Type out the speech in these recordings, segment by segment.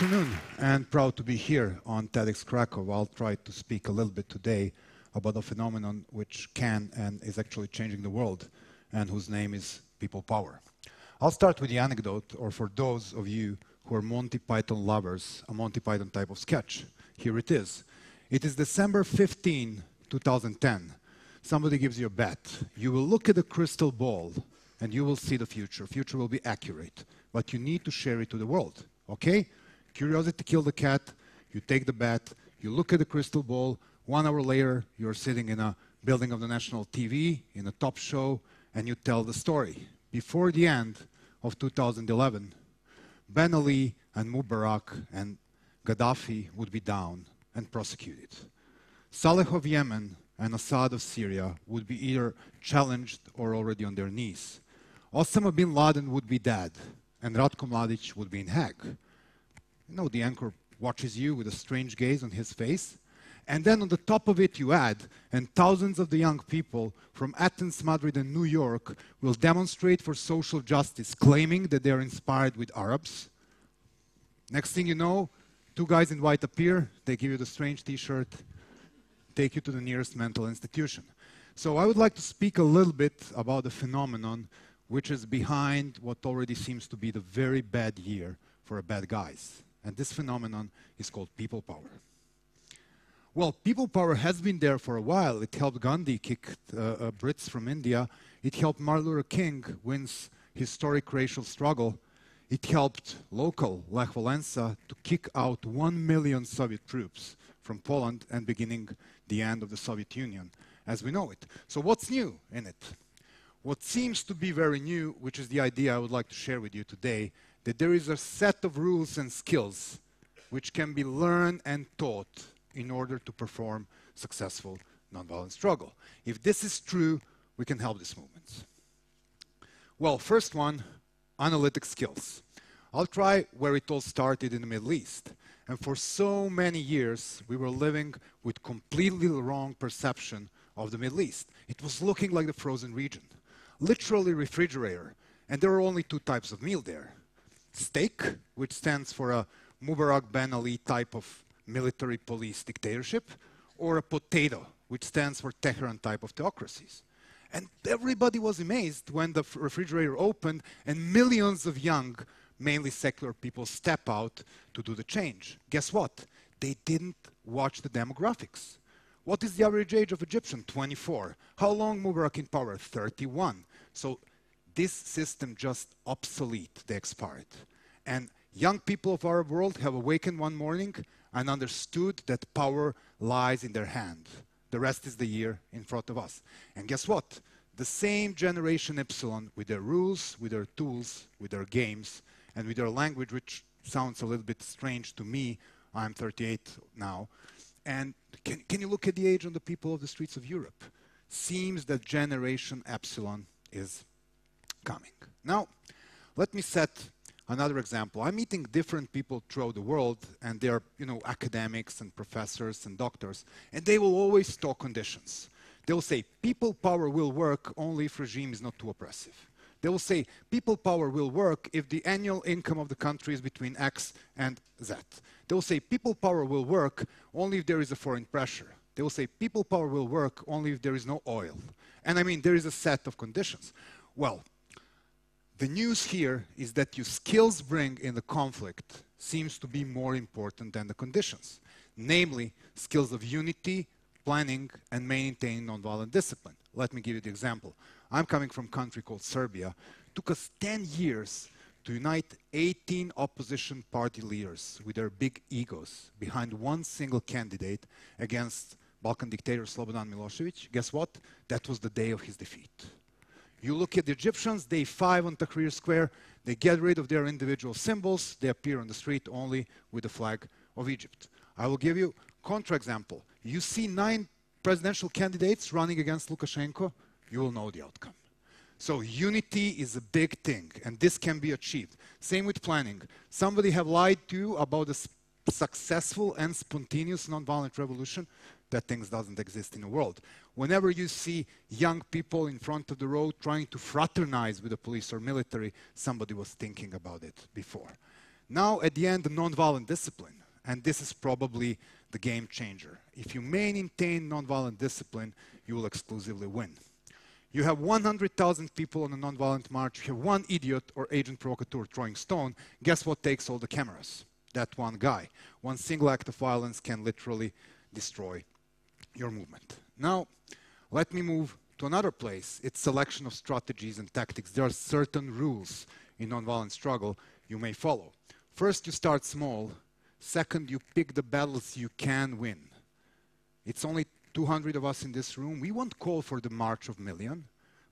afternoon, and proud to be here on TEDxKrakow. I'll try to speak a little bit today about a phenomenon which can and is actually changing the world, and whose name is people power. I'll start with the anecdote, or for those of you who are Monty Python lovers, a Monty Python type of sketch. Here it is. It is December 15, 2010. Somebody gives you a bet. You will look at a crystal ball, and you will see the future. Future will be accurate, but you need to share it to the world, okay? Curiosity killed the cat. You take the bet. You look at the crystal ball. 1 hour later, you're sitting in a building of the national TV, in a top show, and you tell the story. Before the end of 2011, Ben Ali and Mubarak and Gaddafi would be down and prosecuted. Saleh of Yemen and Assad of Syria would be either challenged or already on their knees. Osama bin Laden would be dead, and Ratko Mladic would be in Hague. You know, the anchor watches you with a strange gaze on his face. And then on the top of it you add, and thousands of the young people from Athens, Madrid, and New York will demonstrate for social justice, claiming that they are inspired with Arabs. Next thing you know, 2 guys in white appear, they give you the strange t-shirt, take you to the nearest mental institution. So I would like to speak a little bit about the phenomenon which is behind what already seems to be the very bad year for bad guys. And this phenomenon is called people power. Well, people power has been there for a while. It helped Gandhi kick Brits from India. It helped Martin Luther King win historic racial struggle. It helped local Lech Walesa to kick out 1 million Soviet troops from Poland and beginning the end of the Soviet Union as we know it. So what's new in it? What seems to be very new, which is the idea I would like to share with you today, that there is a set of rules and skills which can be learned and taught in order to perform successful nonviolent struggle. If this is true, we can help these movements. Well, first one, analytic skills. I'll try where it all started in the Middle East. And for so many years, we were living with completely wrong perception of the Middle East. It was looking like the frozen region, literally refrigerator. And there are only 2 types of meal there. Steak, which stands for a Mubarak Ben Ali type of military police dictatorship, or a potato, which stands for Tehran type of theocracies. And everybody was amazed when the refrigerator opened and millions of young, mainly secular people step out to do the change. Guess what? They didn't watch the demographics. What is the average age of Egyptian? 24. How long Mubarak in power? 31. So this system just obsolete, they expired. And young people of our world have awakened one morning and understood that power lies in their hand. The rest is the year in front of us. And guess what? The same generation Epsilon, with their rules, with their tools, with their games, and with their language, which sounds a little bit strange to me. I'm 38 now. And can you look at the age of the people of the streets of Europe? Seems that generation Epsilon is coming. Now, let me set another example. I'm meeting different people throughout the world, and they're, academics and professors and doctors, and they will always talk conditions. They will say, people power will work only if regime is not too oppressive. They will say, people power will work if the annual income of the country is between X and Z. They will say, people power will work only if there is a foreign pressure. They will say, people power will work only if there is no oil. And I mean, there is a set of conditions. Well, the news here is that your skills bring in the conflict seems to be more important than the conditions. Namely, skills of unity, planning, and maintaining nonviolent discipline. Let me give you the example. I'm coming from a country called Serbia. It took us 10 years to unite 18 opposition party leaders with their big egos behind one single candidate against Balkan dictator Slobodan Milosevic. Guess what? That was the day of his defeat. You look at the Egyptians, day 5 on Tahrir Square, they get rid of their individual symbols, they appear on the street only with the flag of Egypt. I will give you a contra-example. You see 9 presidential candidates running against Lukashenko, you will know the outcome. So unity is a big thing, and this can be achieved. Same with planning. Somebody have lied to you about a successful and spontaneous nonviolent revolution. That thing doesn't exist in the world. Whenever you see young people in front of the road trying to fraternize with the police or military, somebody was thinking about it before. Now, at the end, the nonviolent discipline, and this is probably the game changer. If you maintain nonviolent discipline, you will exclusively win. You have 100,000 people on a nonviolent march, you have one idiot or agent provocateur throwing stone, guess what takes all the cameras? That one guy. One single act of violence can literally destroy your movement. Now, let me move to another place. It's selection of strategies and tactics. There are certain rules in nonviolent struggle you may follow. First, you start small. Second, you pick the battles you can win. It's only 200 of us in this room. We won't call for the March of Million,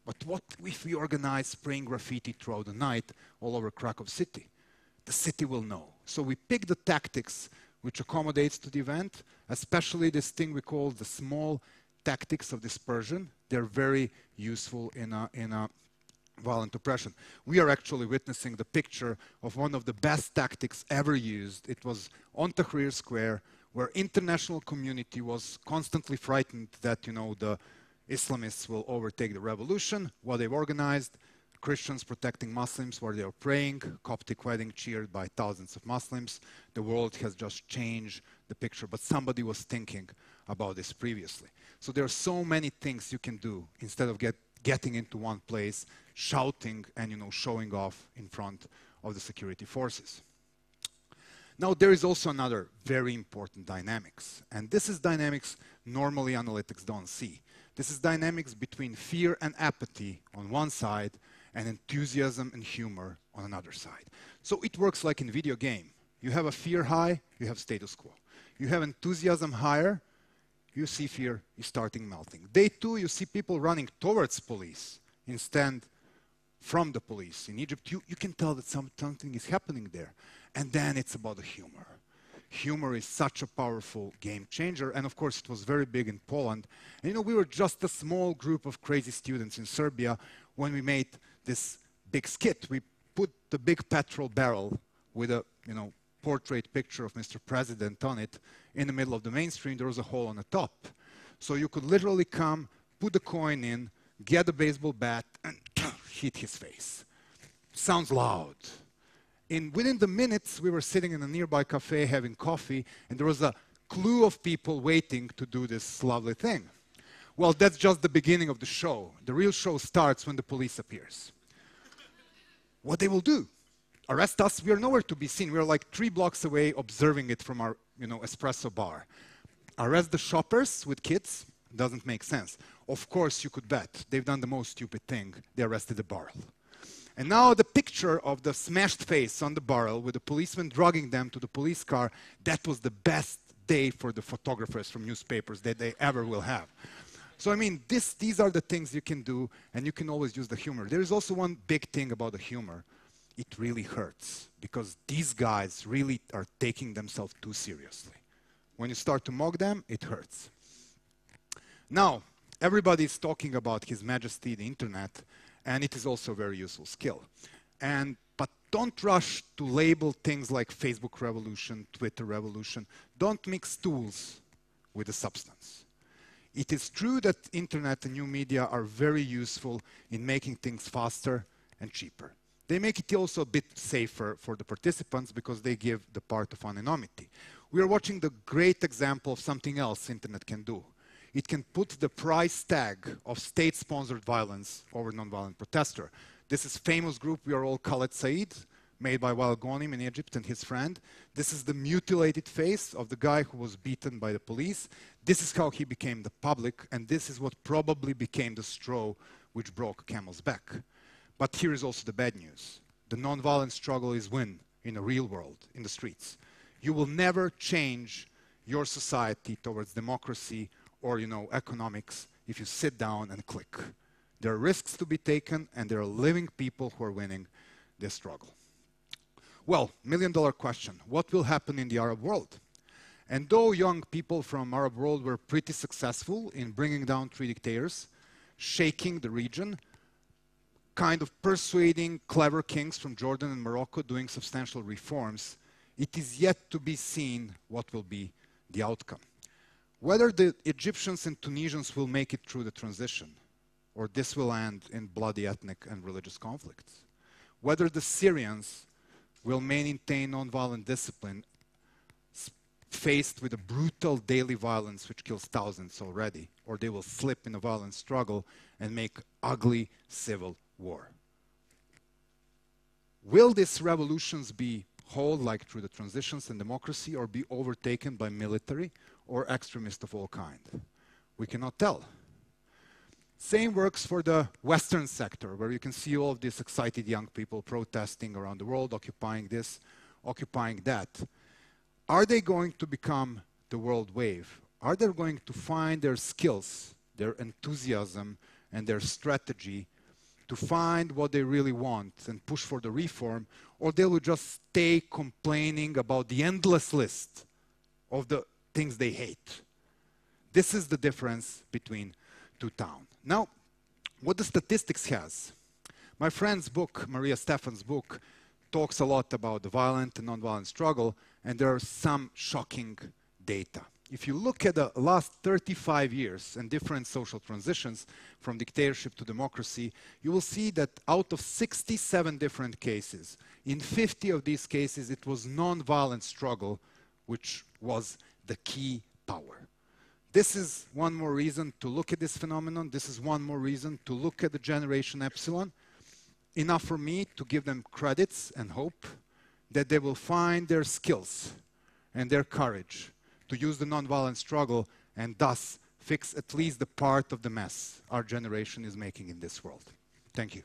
but what if we organize spraying graffiti throughout the night all over Krakow city? The city will know. So we pick the tactics which accommodates to the event, especially this thing we call the small tactics of dispersion. They're very useful in a violent oppression. We are actually witnessing the picture of one of the best tactics ever used. It was on Tahrir Square, where international community was constantly frightened that, you know, the Islamists will overtake the revolution. What they've organized, Christians protecting Muslims where they are praying, Coptic wedding cheered by thousands of Muslims. The world has just changed the picture, but somebody was thinking about this previously. So there are so many things you can do instead of getting into one place, shouting and, you know, showing off in front of the security forces. Now, there is also another very important dynamics, and this is dynamics normally analytics don't see. This is dynamics between fear and apathy on one side and enthusiasm and humor on another side. So it works like in video game. You have a fear high, you have status quo. You have enthusiasm higher, you see fear is starting melting. Day two, you see people running towards police instead from the police. In Egypt, you can tell that something is happening there. And then it's about the humor. Humor is such a powerful game changer. And of course, it was very big in Poland. And you know, we were just a small group of crazy students in Serbia when we made this big skit. We put the big petrol barrel with a, you know, portrait picture of Mr. President on it in the middle of the mainstream. There was a hole on the top. So you could literally come, put the coin in, get a baseball bat, and hit his face. Sounds loud. Within the minutes, we were sitting in a nearby cafe having coffee, and there was a clue of people waiting to do this lovely thing. Well, that's just the beginning of the show. The real show starts when the police appears. What they will do? Arrest us? We are nowhere to be seen. We are like 3 blocks away observing it from our, you know, espresso bar. Arrest the shoppers with kids? Doesn't make sense. Of course, you could bet. They've done the most stupid thing. They arrested the barrel. And now the picture of the smashed face on the barrel with the policeman dragging them to the police car, that was the best day for the photographers from newspapers that they ever will have. So I mean, these are the things you can do, and you can always use the humor. There is also one big thing about the humor. It really hurts, because these guys really are taking themselves too seriously. When you start to mock them, it hurts. Now, everybody is talking about His Majesty, the internet, and it is also a very useful skill. But don't rush to label things like Facebook revolution, Twitter revolution. Don't mix tools with the substance. It is true that internet and new media are very useful in making things faster and cheaper. They make it also a bit safer for the participants because they give the part of anonymity. We are watching the great example of something else internet can do. It can put the price tag of state-sponsored violence over nonviolent protester. This is famous group we are all Khaled Said, made by Wael Ghonim in Egypt and his friend. This is the mutilated face of the guy who was beaten by the police. This is how he became the public, and this is what probably became the straw which broke camel's back. But here is also the bad news. The nonviolent struggle is win in the real world, in the streets. You will never change your society towards democracy or, you know, economics if you sit down and click. There are risks to be taken, and there are living people who are winning this struggle. Well, $1,000,000 question. What will happen in the Arab world? And though young people from Arab world were pretty successful in bringing down 3 dictators, shaking the region, kind of persuading clever kings from Jordan and Morocco doing substantial reforms, it is yet to be seen what will be the outcome. Whether the Egyptians and Tunisians will make it through the transition, or this will end in bloody ethnic and religious conflicts. Whether the Syrians will maintain nonviolent discipline faced with a brutal daily violence which kills thousands already, or they will slip in a violent struggle and make ugly civil war. Will these revolutions be whole, like through the transitions and democracy, or be overtaken by military or extremists of all kinds? We cannot tell. Same works for the Western sector, where you can see all of these excited young people protesting around the world, occupying this, occupying that. Are they going to become the world wave? Are they going to find their skills, their enthusiasm, and their strategy to find what they really want and push for the reform, or they will just stay complaining about the endless list of the things they hate? This is the difference between two towns. Now, what the statistics has. My friend's book, Maria Stefan's book, talks a lot about the violent and nonviolent struggle, and there are some shocking data. If you look at the last 35 years and different social transitions from dictatorship to democracy, you will see that out of 67 different cases, in 50 of these cases it was nonviolent struggle which was the key power. This is one more reason to look at this phenomenon. This is one more reason to look at the Generation Epsilon. Enough for me to give them credits and hope that they will find their skills and their courage to use the nonviolent struggle and thus fix at least the part of the mess our generation is making in this world. Thank you.